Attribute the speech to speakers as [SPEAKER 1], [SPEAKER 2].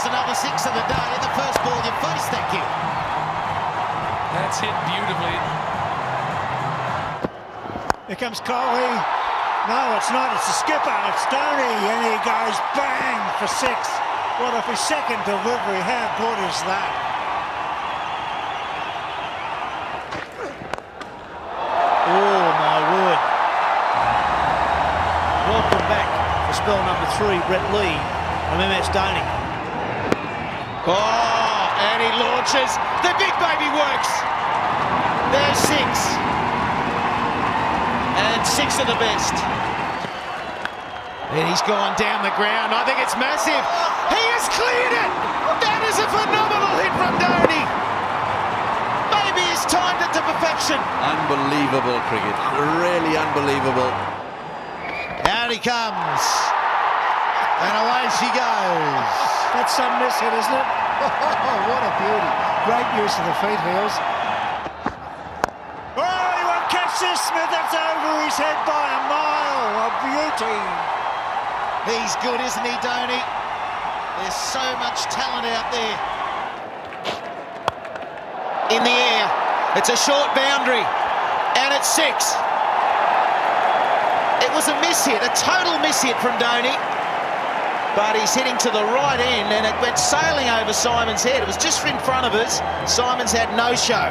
[SPEAKER 1] Just another six of the day, and the first ball you face, thank you.
[SPEAKER 2] That's hit beautifully.
[SPEAKER 3] Here comes Coley. No, it's not. It's the skipper. It's Dhoni, and he goes bang for six. What if his second delivery? How good is that?
[SPEAKER 4] Oh, my word. Welcome back for spell number 3, Brett Lee from MS Dhoni.
[SPEAKER 1] Oh, and he launches. The big baby works. There's six. And six of the best. And he's gone down the ground. I think it's massive. He has cleared it. That is a phenomenal hit from Dhoni. Maybe he's timed it to perfection.
[SPEAKER 5] Unbelievable cricket. Really unbelievable.
[SPEAKER 1] Out he comes. And away she goes.
[SPEAKER 3] That's some miss hit, isn't it? Oh, what a beauty. Great use of the feet, Heels. Oh, he won't catch this, Smith. That's over his head by a mile. A beauty.
[SPEAKER 1] He's good, isn't he, Dhoni? There's so much talent out there. In the air. It's a short boundary. And it's six. It was a miss hit, a total miss hit from Dhoni. But he's hitting to the right end, and it went sailing over Simon's head. It was just in front of us. Simon's had no show.